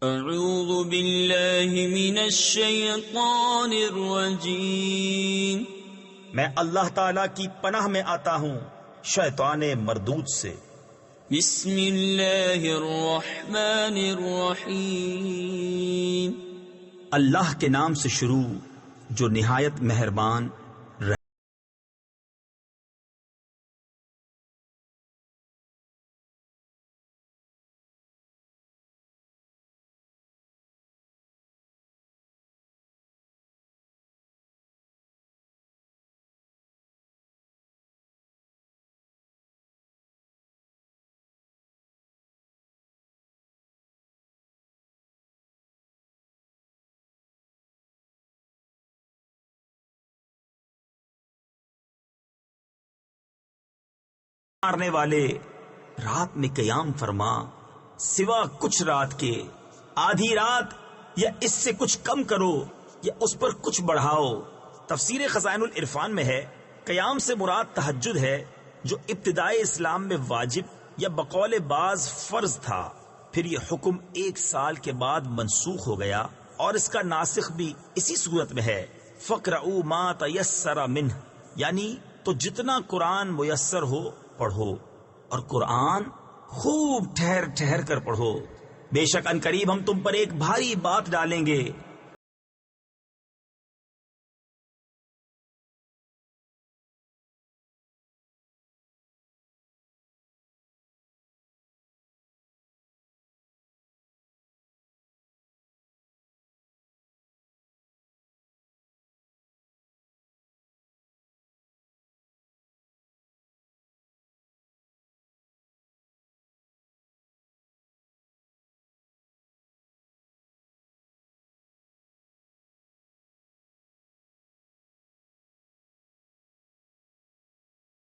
اعوذ باللہ من الشیطان الرجیم۔ میں اللہ تعالی کی پناہ میں آتا ہوں شیطان مردود سے۔ بسم اللہ الرحمن الرحیم۔ اللہ کے نام سے شروع جو نہایت مہربان مارنے والے، رات میں قیام فرما سوا کچھ رات کے، آدھی رات یا اس سے کچھ کم کرو یا اس پر کچھ بڑھاؤ۔ تفسیر خزائن العرفان میں ہے قیام سے مراد تہجد ہے، جو ابتدائی اسلام میں واجب یا بقول بعض فرض تھا، پھر یہ حکم 1 سال کے بعد منسوخ ہو گیا، اور اس کا ناسخ بھی اسی صورت میں ہے فَقْرَؤُوا مَا تَيَسَّرَ مِنْهُ، یعنی تو جتنا قرآن میسر ہو پڑھو، اور قرآن خوب ٹھہر ٹھہر کر پڑھو، بے شک ان قریب ہم تم پر ایک بھاری بات ڈالیں گے۔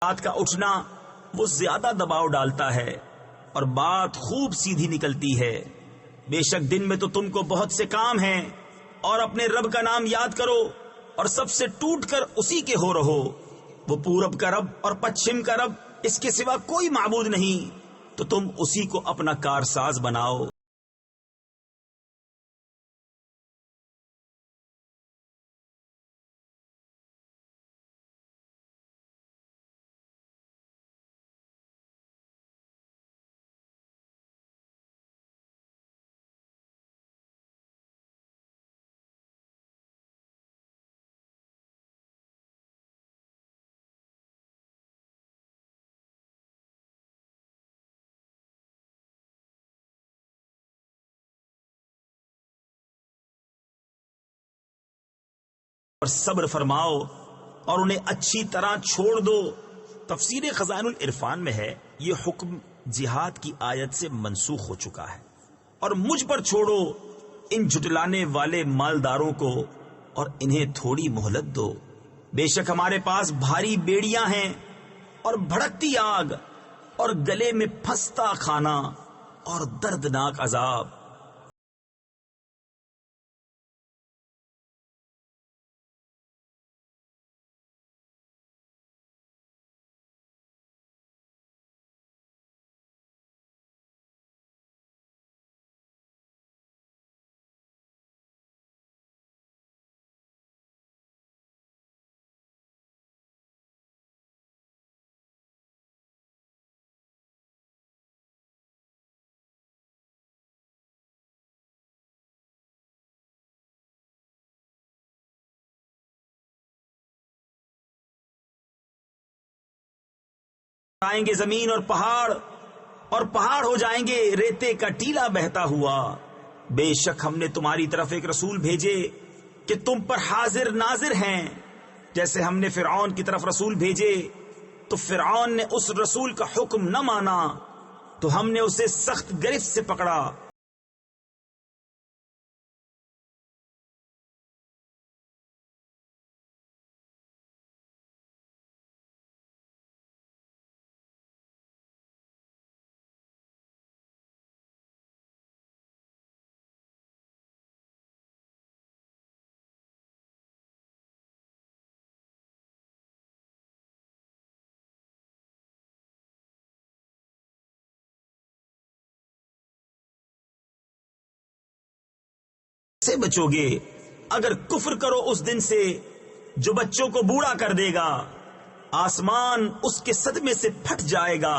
بات کا اٹھنا وہ زیادہ دباؤ ڈالتا ہے اور بات خوب سیدھی نکلتی ہے۔ بے شک دن میں تو تم کو بہت سے کام ہیں، اور اپنے رب کا نام یاد کرو اور سب سے ٹوٹ کر اسی کے ہو رہو۔ وہ پورب کا رب اور پچھم کا رب، اس کے سوا کوئی معبود نہیں، تو تم اسی کو اپنا کارساز بناؤ۔ اور صبر فرماؤ اور انہیں اچھی طرح چھوڑ دو۔ تفسیر خزائن العرفان میں ہے یہ حکم جہاد کی آیت سے منسوخ ہو چکا ہے۔ اور مجھ پر چھوڑو ان جھٹلانے والے مالداروں کو، اور انہیں تھوڑی مہلت دو، بے شک ہمارے پاس بھاری بیڑیاں ہیں اور بھڑکتی آگ اور گلے میں پھنستا کھانا اور دردناک عذاب۔ آئیں گے زمین اور پہاڑ ہو جائیں گے ریتے کا ٹیلا بہتا ہوا۔ بے شک ہم نے تمہاری طرف ایک رسول بھیجے کہ تم پر حاضر ناظر ہیں، جیسے ہم نے فرعون کی طرف رسول بھیجے تو فرعون نے اس رسول کا حکم نہ مانا، تو ہم نے اسے سخت گرفت سے پکڑا۔ سے بچو گے اگر کفر کرو اس دن سے جو بچوں کو بوڑھا کر دے گا، آسمان اس کے صدمے سے پھٹ جائے گا۔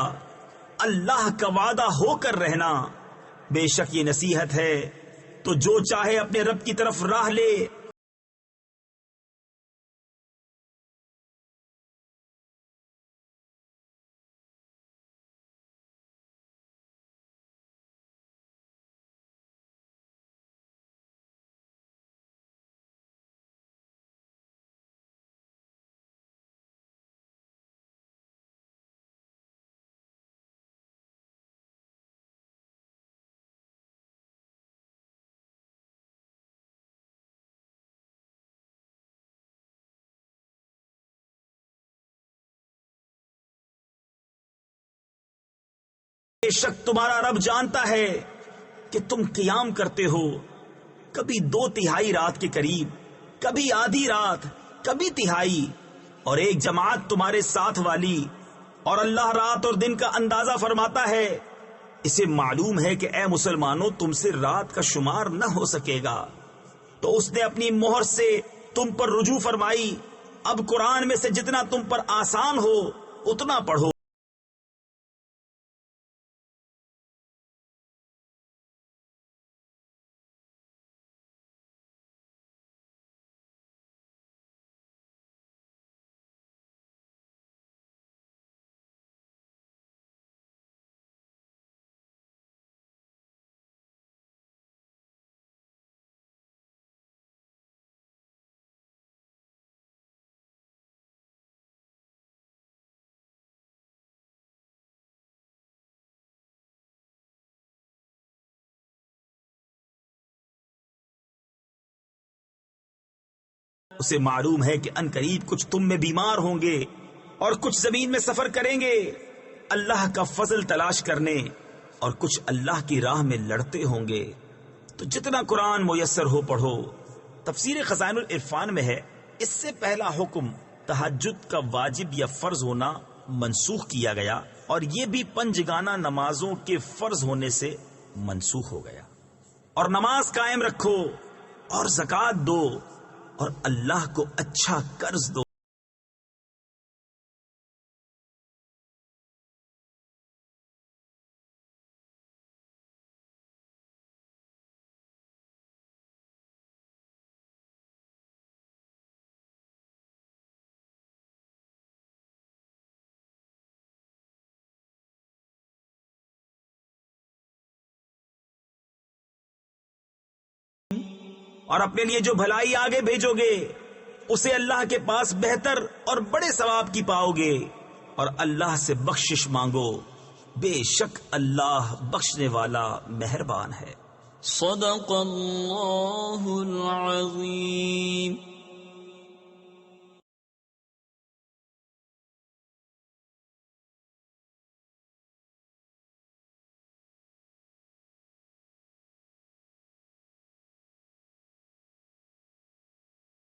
اللہ کا وعدہ ہو کر رہنا، بے شک یہ نصیحت ہے، تو جو چاہے اپنے رب کی طرف راہ لے۔ بے شک تمہارا رب جانتا ہے کہ تم قیام کرتے ہو، کبھی 2/3 رات کے قریب، کبھی آدھی رات، کبھی تہائی، اور ایک جماعت تمہارے ساتھ والی، اور اللہ رات اور دن کا اندازہ فرماتا ہے۔ اسے معلوم ہے کہ اے مسلمانوں تم سے رات کا شمار نہ ہو سکے گا، تو اس نے اپنی مہر سے تم پر رجوع فرمائی۔ اب قرآن میں سے جتنا تم پر آسان ہو اتنا پڑھو۔ اسے معلوم ہے کہ ان قریب کچھ تم میں بیمار ہوں گے اور کچھ زمین میں سفر کریں گے اللہ کا فضل تلاش کرنے، اور کچھ اللہ کی راہ میں لڑتے ہوں گے۔ تو جتنا قرآن میسر ہو پڑھو۔ تفسیر خزائن العرفان میں ہے اس سے پہلا حکم تہجد کا واجب یا فرض ہونا منسوخ کیا گیا، اور یہ بھی 5 گانہ نمازوں کے فرض ہونے سے منسوخ ہو گیا۔ اور نماز قائم رکھو اور زکوٰۃ دو اور اللہ کو اچھا قرض دو۔ اور اپنے لیے جو بھلائی آگے بھیجو گے اسے اللہ کے پاس بہتر اور بڑے ثواب کی پاؤ گے، اور اللہ سے بخشش مانگو، بے شک اللہ بخشنے والا مہربان ہے۔ صدق اللہ العظیم۔